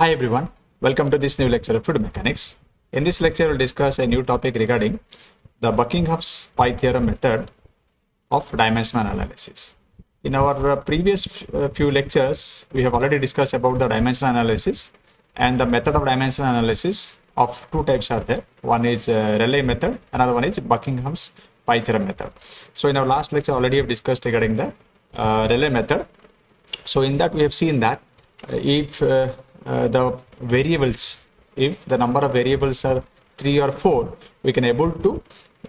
Hi everyone, welcome to this new lecture of fluid mechanics. In this lecture, we'll discuss a new topic regarding the Buckingham's pi theorem method of dimensional analysis. In our previous few lectures, we have already discussed about the dimensional analysis, and the method of dimensional analysis of two types are there. One is Rayleigh method, another one is Buckingham's pi theorem method. So in our last lecture, already have discussed regarding the Rayleigh method. So in that we have seen that if the variables, if the number of variables are 3 or 4, we can able to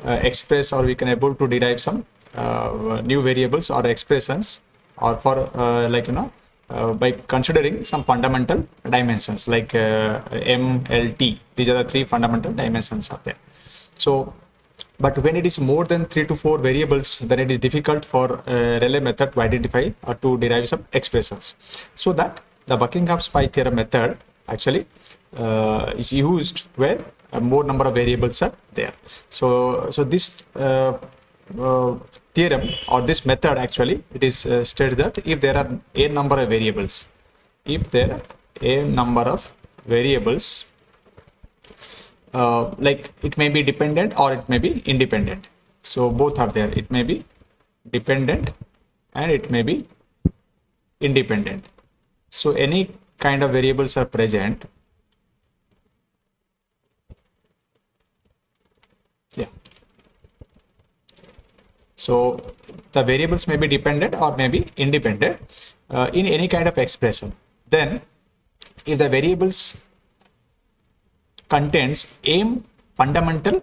express, or we can able to derive some new variables or expressions, or for by considering some fundamental dimensions like M, L, T. These are the three fundamental dimensions are there. So but when it is more than 3 to 4 variables, then it is difficult for Rayleigh method to identify or to derive some expressions. So that the Buckingham's pi theorem method actually is used where more number of variables are there. So this theorem or this method actually, it is stated that if there are a number of variables, like it may be dependent or it may be independent. So both are there. It may be dependent and it may be independent. So any kind of variables are present. Yeah. So the variables may be dependent or may be independent in any kind of expression. Then if the variables contains m fundamental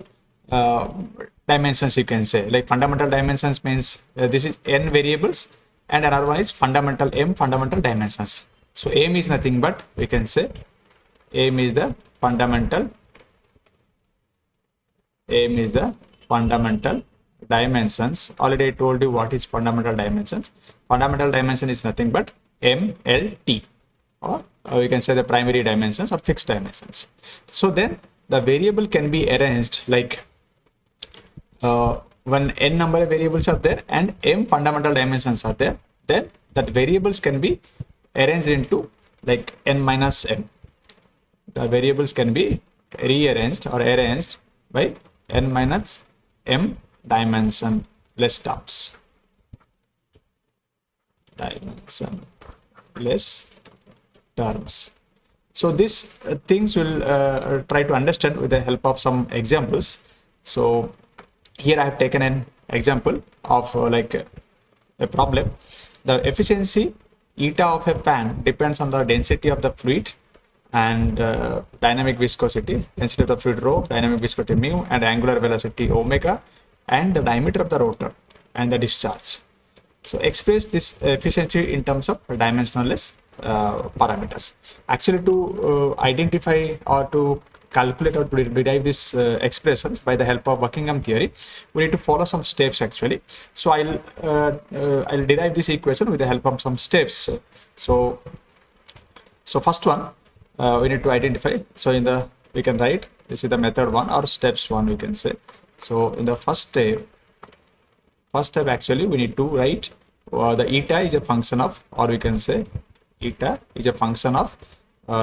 dimensions, you can say, like fundamental dimensions means this is n variables and another one is fundamental m fundamental dimensions. So m is nothing but, we can say, m is the fundamental dimensions. Already I told you what is fundamental dimensions. Fundamental dimension is nothing but m, l, t, or we can say the primary dimensions or fixed dimensions. So then the variable can be arranged like when n number of variables are there and m fundamental dimensions are there, then that variables can be arranged into like n minus m. The variables can be rearranged or arranged by n minus m dimensionless terms. So these things will try to understand with the help of some examples. So here I have taken an example of like a problem. The efficiency eta of a fan depends on the density of the fluid and dynamic viscosity, density of the fluid rho, dynamic viscosity mu, and angular velocity omega, and the diameter of the rotor and the discharge. So express this efficiency in terms of dimensionless parameters. Actually, to identify or to calculate or to derive these expressions by the help of Buckingham theory, we need to follow some steps actually. So I'll derive this equation with the help of some steps. So first one, we need to identify. So we can write, this is the method 1 or steps 1, we can say. So in the first step actually we need to write the eta is a function of, or we can say eta is a function of,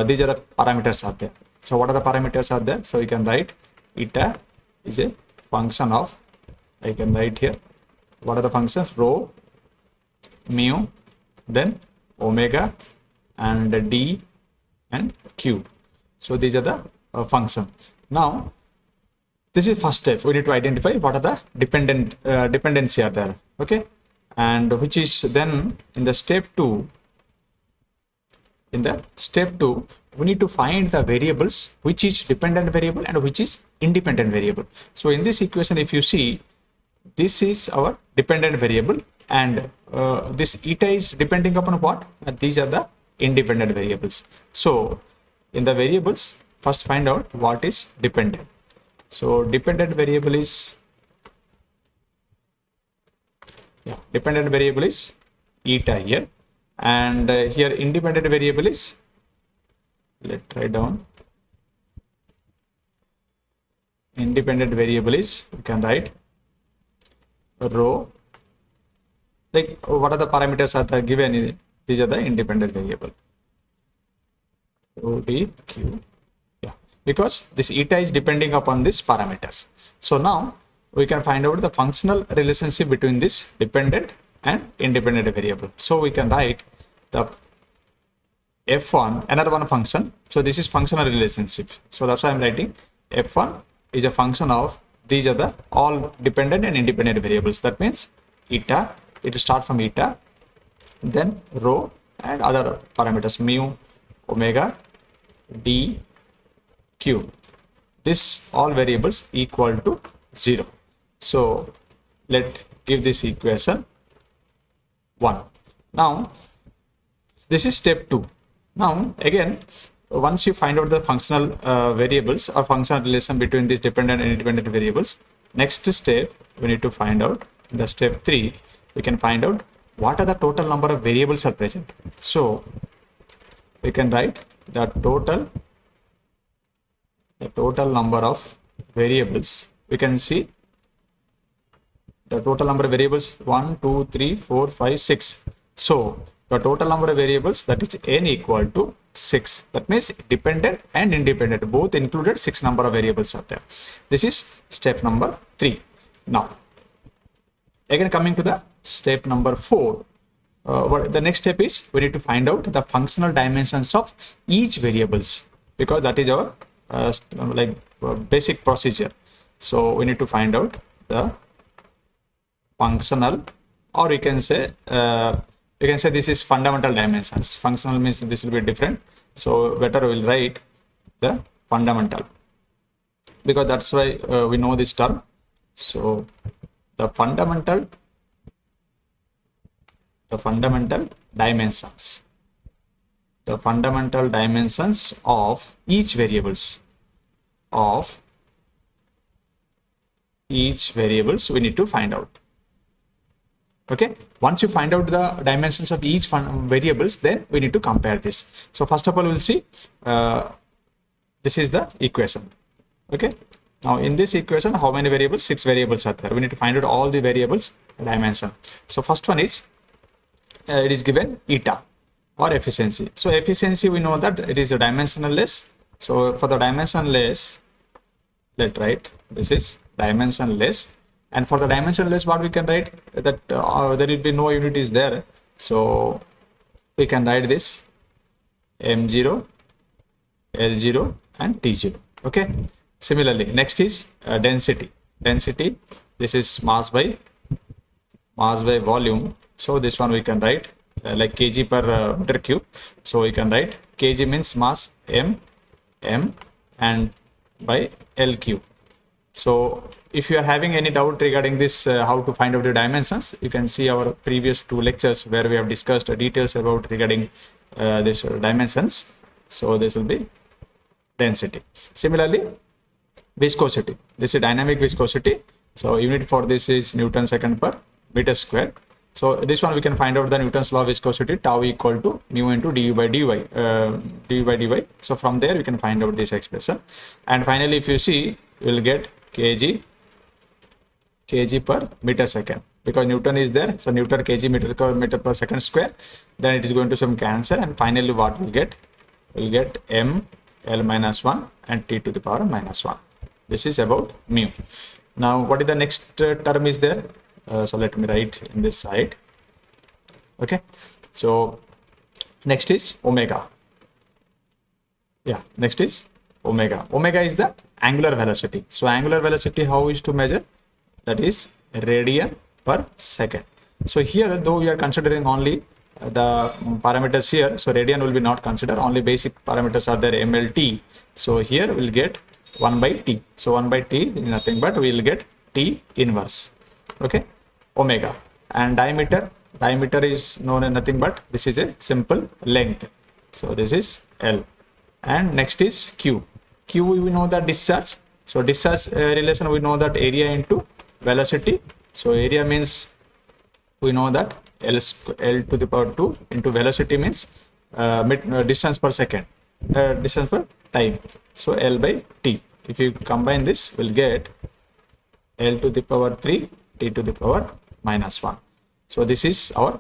these are the parameters are there. So what are the parameters are there? So we can write eta is a function of, I can write here, what are the functions? Rho, mu, then omega, and d and q. So these are the function. Now this is first step. We need to identify what are the dependency are there. Okay, and which is then in the step 2. In the step 2, we need to find the variables which is dependent variable and which is independent variable. So in this equation, if you see, this is our dependent variable, and this eta is depending upon what? And these are the independent variables. So in the variables, first find out what is dependent. So dependent variable is, dependent variable is eta here, and here independent variable is, let's write down, independent variable is, we can write rho, like what are the parameters are given? These are the independent variable. rho d q. Yeah, because this eta is depending upon these parameters. So now we can find out the functional relationship between this dependent and independent variable. So we can write the f1, another one function. So this is functional relationship. So that's why I'm writing f1 is a function of, these are the all dependent and independent variables. That means eta, it will start from eta, then rho and other parameters mu, omega, d, q. This all variables equal to 0. So let give this equation 1. Now this is step 2. Now again, once you find out the functional variables or functional relation between these dependent and independent variables, next step we need to find out, in the step 3 we can find out what are the total number of variables are present. So we can write the total number of variables. We can see the total number of variables 1, 2, 3, 4, 5, 6. So the total number of variables, that is n equal to 6. That means dependent and independent both included, 6 number of variables are there. This is step number 3. Now again coming to the step number 4, what the next step is, we need to find out the functional dimensions of each variables, because that is our basic procedure. So we need to find out the functional, or we can say this is fundamental dimensions. Functional means this will be different, so better we will write the fundamental, because that's why we know this term. So the fundamental dimensions, the fundamental dimensions of each variables, we need to find out. Okay, once you find out the dimensions of each variables, then we need to compare this. So first of all, we'll see this is the equation. Okay, now in this equation, how many variables? 6 variables are there. We need to find out all the variables dimension. So first one is it is given eta or efficiency. So efficiency, we know that it is a dimensionless. So for the dimensionless, let's write this is dimensionless. And for the dimensionless, what we can write, that there will be no unities there. So we can write this m0, l0 and t0. Okay. Similarly, next is density. Density, this is mass by volume. So this one we can write like kg per meter cube. So we can write kg means mass m and by l cube. So if you are having any doubt regarding this, how to find out the dimensions, you can see our previous 2 lectures where we have discussed details about regarding this dimensions. So this will be density. Similarly, viscosity. This is dynamic viscosity. So unit for this is Newton second per meter square. So this one we can find out the Newton's law of viscosity, tau equal to mu into du by dy. So from there we can find out this expression. And finally, if you see, you will get kg per meter second, because Newton is there. So Newton kg meter per second square. Then it is going to some cancel, and finally what we'll get? We'll get m l minus 1 and t to the power minus 1. This is about mu. Now what is the next term is there? So let me write in this side. Okay, so next is omega. Yeah, next is omega. Omega is the angular velocity. So angular velocity, how is to measure? That is radian per second. So here, though we are considering only the parameters here, so radian will be not considered, only basic parameters are there, mlt. So here we'll get 1 by t. So 1 by t is nothing but we will get t inverse. Okay, omega. And diameter is known as nothing but this is a simple length. So this is L. And next is Q. Q, we know that discharge. So discharge relation, we know that area into velocity. So area means we know that L to the power 2 into velocity means distance per second, distance per time. So L by T. If you combine this, we'll get L to the power 3, T to the power minus 1. So this is our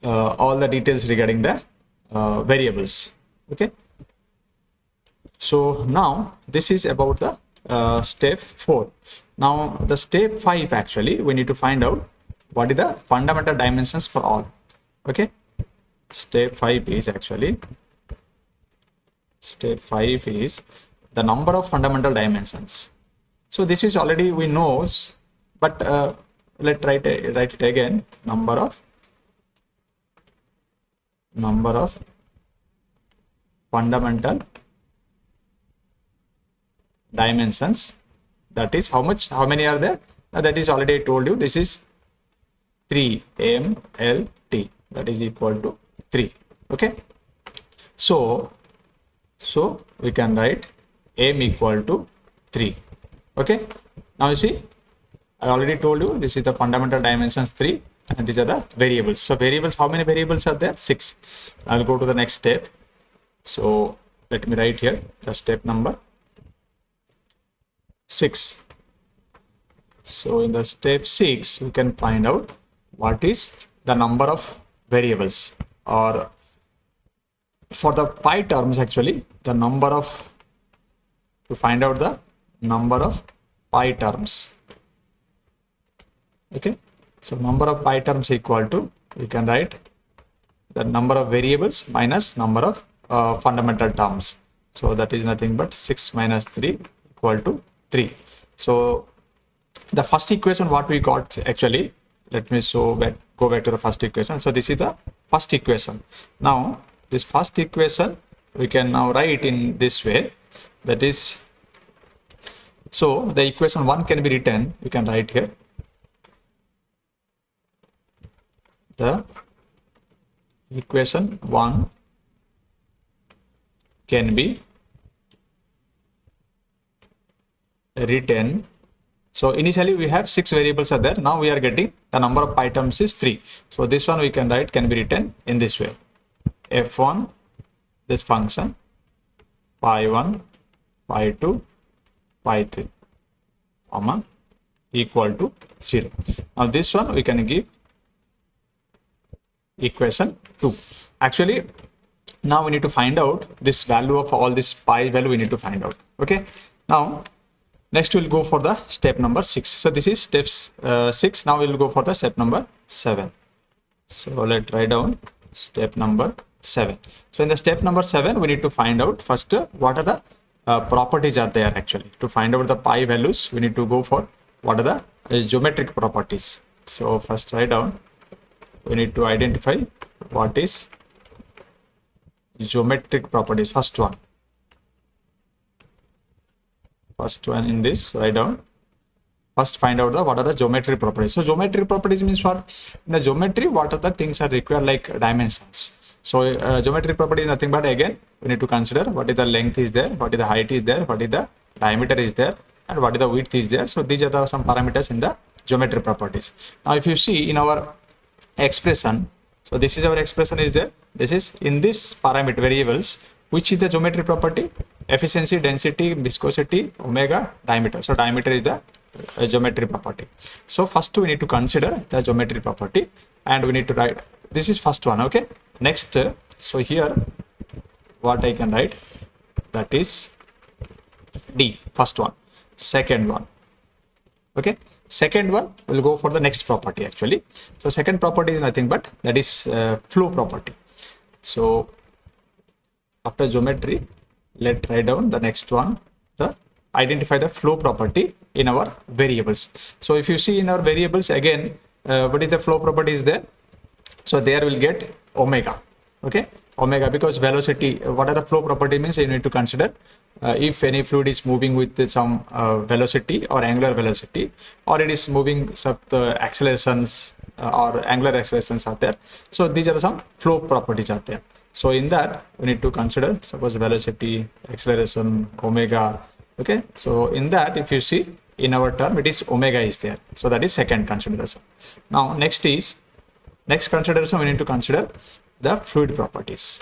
all the details regarding the variables. Okay. So now this is about the step 4. Now the step 5, actually we need to find out what is the fundamental dimensions for all. Okay. Step 5 is the number of fundamental dimensions. So this is already we knows, but let's write it again. Number of fundamental dimensions, that is how many are there. That is already I told you, this is 3 mlt, that is equal to 3. Okay, so we can write m equal to 3. Okay, now you see I already told you this is the fundamental dimensions 3 and these are the variables. So variables, how many variables are there? 6. I'll go to the next step. So let me write here the step number 6. So in the step 6 we can find out what is the number of variables, or for the pi terms actually the number of, to find out the number of pi terms. Okay, so number of pi terms equal to, we can write the number of variables minus number of fundamental terms. So that is nothing but 6 minus 3 equal to 3. So the first equation what we got actually, let me go back to the first equation. So this is the first equation. Now this first equation we can now write in this way, that is, so the equation 1 can be written, you can write here the equation 1 can be written. So initially we have 6 variables are there. Now we are getting the number of pi terms is 3. So this one we can write, can be written in this way: f1, this function, pi1, pi2, pi3, comma, equal to 0. Now this one we can give equation 2. Actually now we need to find out this value of all this pi value, we need to find out. Okay, now next we'll go for the step number 6. So this is steps 6. Now we'll go for the step number 7. So let's write down step number 7. So in the step number 7 we need to find out first what are the properties are there. Actually to find out the pi values we need to go for what are the geometric properties. So first write down, we need to identify what is geometric properties. First one in this, write down, first find out the what are the geometry properties. So geometry properties means what? In the geometry what are the things are required, like dimensions. So geometry property is nothing but, again we need to consider what is the length is there, what is the height is there, what is the diameter is there, and what is the width is there. So these are the some parameters in the geometry properties. Now if you see in our expression, so this is our expression is there, this is in this parameter variables, which is the geometry property? Efficiency, density, viscosity, omega, diameter. So diameter is the geometry property. So first we need to consider the geometry property and we need to write, this is first one. Okay, next so here what I can write, that is D, first one. Second one, okay, second one will go for the next property actually. So second property is nothing but that is flow property. So after geometry, let's write down the next one, the identify the flow property in our variables. So if you see in our variables again, what is the flow property is there? So there will get omega. Okay, omega, because velocity, what are the flow property means, you need to consider if any fluid is moving with some velocity or angular velocity, or it is moving sub the accelerations or angular accelerations are there. So these are some flow properties are there. So in that we need to consider, suppose velocity, acceleration, omega. Okay, so in that if you see in our term it is omega is there. So that is second consideration. Now next consideration we need to consider the fluid properties.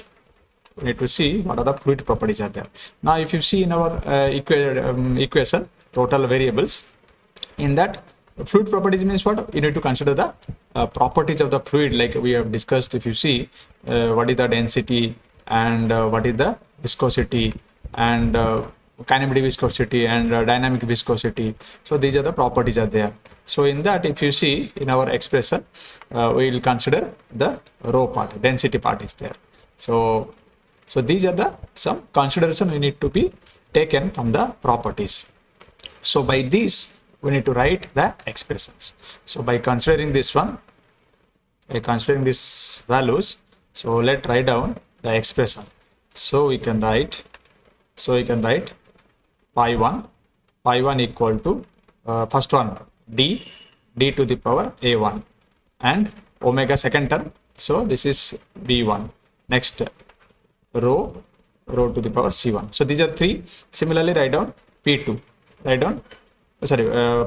We need to see what are the fluid properties are there. Now if you see in our equation total variables, in that fluid properties means what? You need to consider the properties of the fluid, like we have discussed. If you see what is the density, and what is the viscosity, and kinematic viscosity, and dynamic viscosity. So these are the properties are there. So in that, if you see in our expression, we will consider the rho part, density part is there. So these are the some consideration we need to be taken from the properties. So by this we need to write the expressions. So by considering this one, by considering these values, so let's write down the expression. So we can write pi 1 equal to first one d to the power a1 and omega second term, so this is b1. Next rho to the power c1. So these are three. Similarly write down p2, write down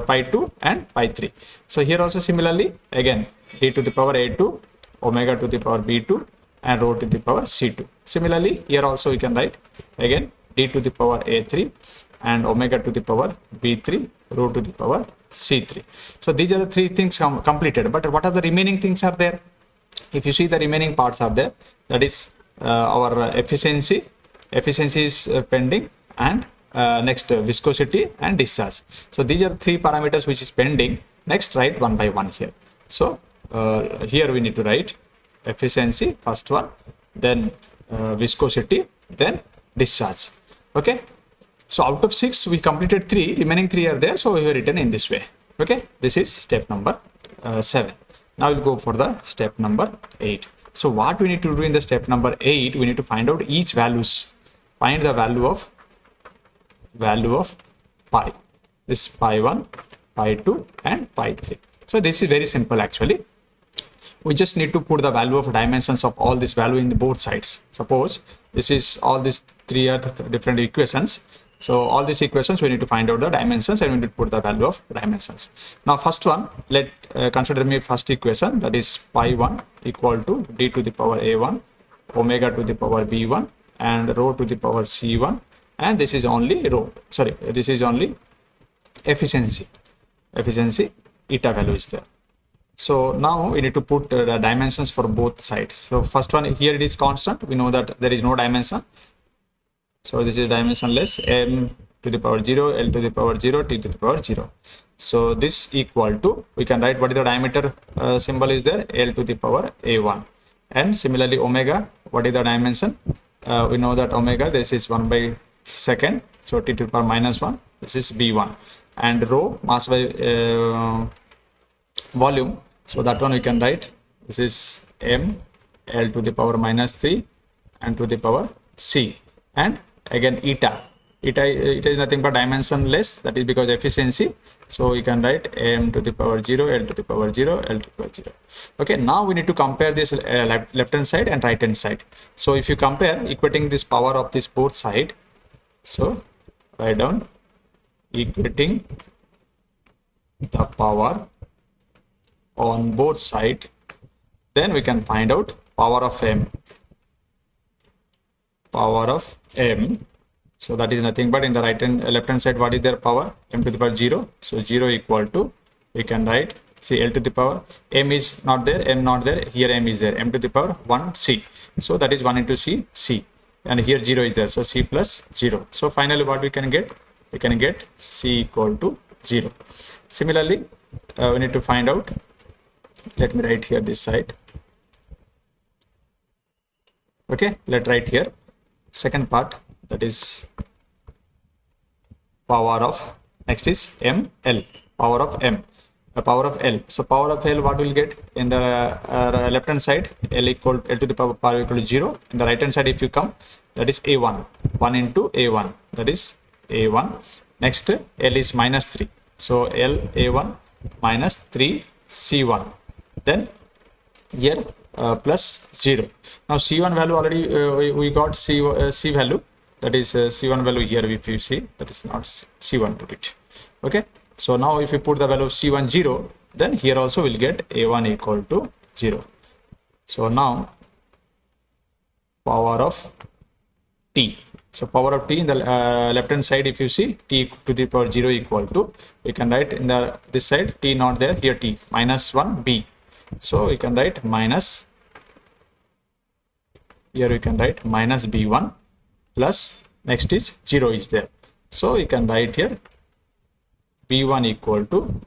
pi 2 and pi 3. So here also similarly again d to the power a2, omega to the power b2 and rho to the power c2. Similarly here also we can write again d to the power a3 and omega to the power b3, rho to the power c3. So these are the three things completed, but what are the remaining things are there? If you see the remaining parts are there, that is our efficiency is pending, and next viscosity and discharge. So these are three parameters which is pending. Next write one by one here. So here we need to write efficiency first one, then viscosity, then discharge. Okay, so out of 6 we completed 3, remaining 3 are there, so we have written in this way. Okay, this is step number 7. Now we'll go for the step number 8. So what we need to do in the step number 8, we need to find out each values. Find the value of pi. This is pi 1, pi 2 and pi 3. So this is very simple actually. We just need to put the value of dimensions of all this value in both sides. Suppose this is all these 3 are different equations. So all these equations we need to find out the dimensions and we need to put the value of dimensions. Now first one, let consider me first equation, that is pi 1 equal to d to the power a1, omega to the power b1 and rho to the power c1, and this is only this is only efficiency eta value is there. So now we need to put the dimensions for both sides. So first one, here it is constant, we know that there is no dimension. So this is dimensionless, m to the power 0, l to the power 0, t to the power 0. So this equal to, we can write what is the diameter symbol is there, l to the power a1. And similarly omega, what is the dimension? We know that omega, this is 1 by second, so t to the power minus 1, this is b1. And rho, mass by volume, so that one we can write, this is m, l to the power minus 3 and to the power c. And again eta is nothing but dimensionless, that is because efficiency. So we can write m to the power 0, l to the power 0, l to the power 0. Okay, now we need to compare this left hand side and right hand side. So if you compare, equating this power of this both side, so write down equating the power on both side, then we can find out power of m. So that is nothing but in the left hand side, what is their power? M to the power 0. So 0 equal to, we can write, see L to the power, m is not there, m not there, here m is there, m to the power 1 c. So that is 1 into c, and here 0 is there, so c plus 0. So finally what we can get? We can get c equal to 0. Similarly, we need to find out, let me write here this side. Okay, let's write here second part, that is power of, next is m, l, power of m, the power of l. So power of l, what will get in the left hand side, l to the power equal to 0. In the right hand side, if you come, that is a1, 1 into a1, that is a1. Next l is minus 3, so l a1 minus 3 c1, then here plus 0. Now c1 value already we got c value, that is c1 value here, if you see, that is not c1 put it. Okay, so now if you put the value of c1 0, then here also we'll get a1 equal to 0. So now power of t, so power of t in the left hand side, if you see, t to the power 0 equal to, we can write in the this side, t not there, here t minus 1 b. So we can write minus here we can write minus b1 plus next is 0 is there. So we can write here b1 equal to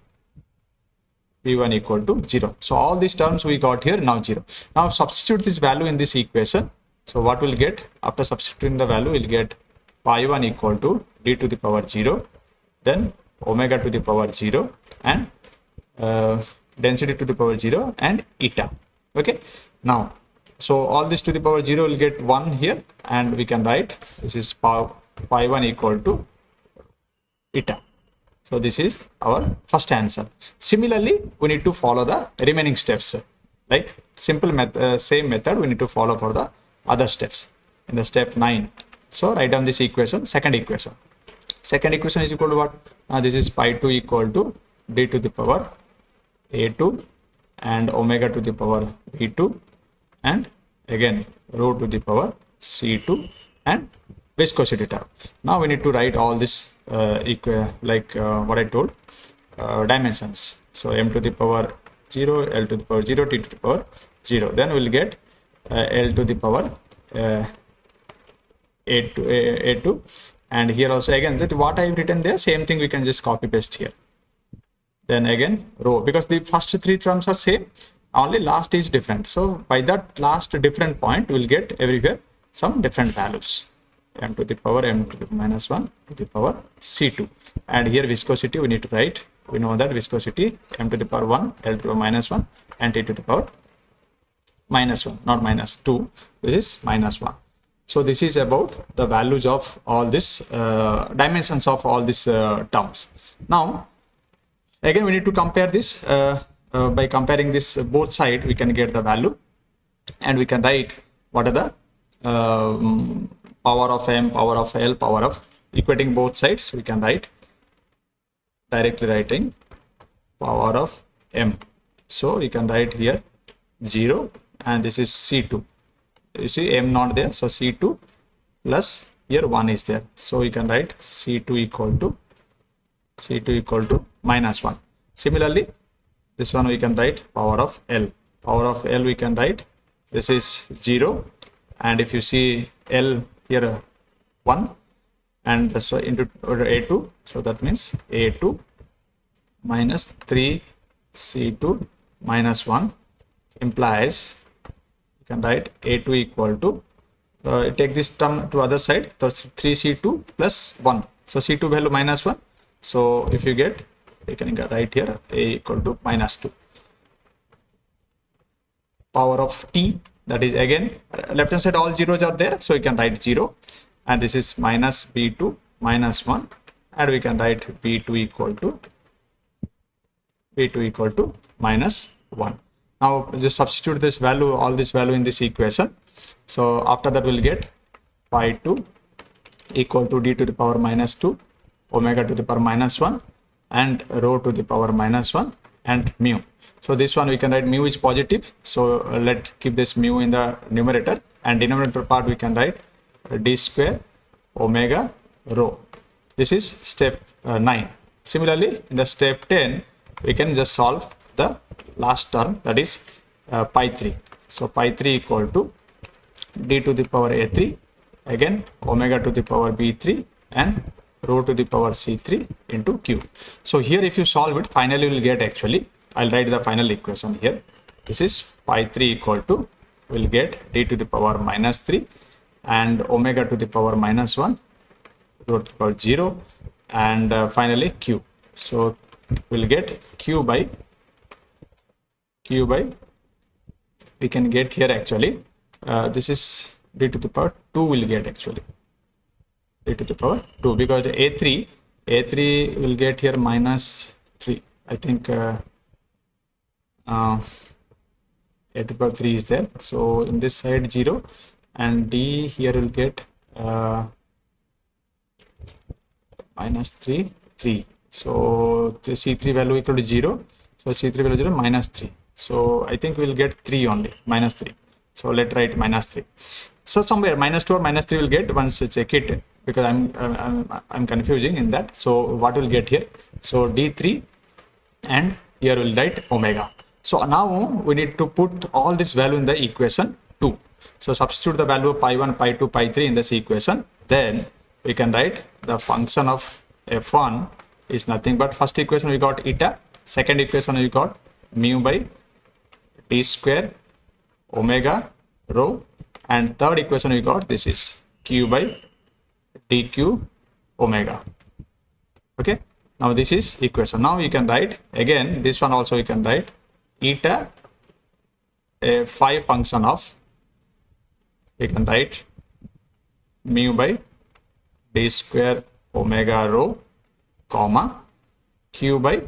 0. So all these terms we got here now 0. Now substitute this value in this equation. So what we'll get after substituting the value, we'll get pi1 equal to d to the power 0, then omega to the power 0 and density to the power 0 and eta. Okay, now so all this to the power 0 will get 1 here, and we can write this is pi1 equal to eta. So this is our first answer. Similarly, we need to follow the remaining steps. Like simple method, same method we need to follow for the other steps in the step 9. So write down this equation, second equation. Second equation is equal to what? This is pi2 equal to d to the power a2 and omega to the power b2 and again rho to the power c2 and viscosity term. Now we need to write all this what I told, dimensions. So m to the power 0, L to the power 0, T to the power 0. Then we'll get L to the power A2, and here also again that what I've written there, same thing we can just copy paste here. Then again rho, because the first three terms are same, only last is different. So by that last different point, we'll get everywhere some different values. M to the power m to the minus 1 to the power c2, and here viscosity we need to write. We know that viscosity m to the power 1, L to the power minus 1 and T to the power minus 1, not minus 2. This is minus 1. So this is about the values of all this dimensions of all these terms. Now again we need to compare this. By comparing this both side, we can get the value, and we can write what are the power of m, power of L, power of equating both sides. We can write directly writing power of m. So we can write here 0, and this is c2. You see m not there, so c2 plus here 1 is there. So we can write c2 equal to minus 1. Similarly, this one we can write power of L. Power of L we can write this is 0, and if you see L here 1 and this into A2, so that means A2 minus 3 C2 minus 1 implies you can write A2 equal to take this term to other side, so 3C2 plus 1, so C2 value minus 1. So if you get, you can write here A equal to minus 2. Power of T, that is again left hand side all zeros are there, so you can write 0, and this is minus B2 minus 1, and we can write B2 equal to minus 1. Now just substitute this value, all this value in this equation. So after that we'll get pi2 equal to d to the power minus 2, omega to the power minus 1 and rho to the power minus 1 and mu. So this one we can write mu is positive, so let keep this mu in the numerator, and denominator part we can write d square omega rho. This is step 9. Similarly, in the step 10 we can just solve the last term, that is pi3. So pi3 equal to d to the power a3, again omega to the power b3 and rho to the power c3 into q. So here if you solve it, finally you will get, actually I'll write the final equation here. This is pi3 equal to, we'll get d to the power minus 3 and omega to the power minus 1, rho to the power 0, and finally q. So we'll get q by we can get here actually this is d to the power 2 will get, actually d to the power 2, because a3 will get here minus 3. I think a to the power 3 is there, so in this side 0, and d here will get minus 3. So the c3 value equal to 0, so c3 value 0 minus 3, so I think we'll get 3 only, minus 3. So let's write minus 3. So somewhere minus 2 or minus 3 will get once you check it, because I'm confusing in that. So what will get here, so d3, and here we'll write omega. So now we need to put all this value in the equation 2. So substitute the value of pi1, pi2, pi3 in this equation. Then we can write the function of f1 is nothing but first equation we got eta, second equation we got mu by d square omega rho, and third equation we got this is q by dq omega. Okay, now this is equation. Now you can write again this one also, you can write eta a phi function of, we can write mu by d square omega rho comma q by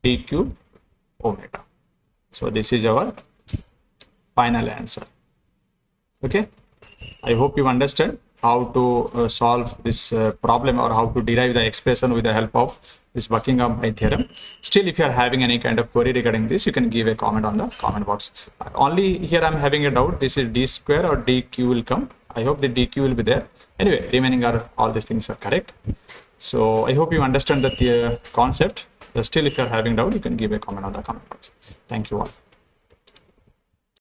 dq omega. So this is our final answer. Okay, I hope you understand how to solve this problem, or how to derive the expression with the help of this Buckingham theorem. Still, if you are having any kind of query regarding this, you can give a comment on the comment box. Only here I'm having a doubt, this is d square or dq will come. I hope the dq will be there. Anyway, remaining are all these things are correct. So I hope you understand the concept. Still, if you are having doubt, you can give a comment on the comment box. Thank you all.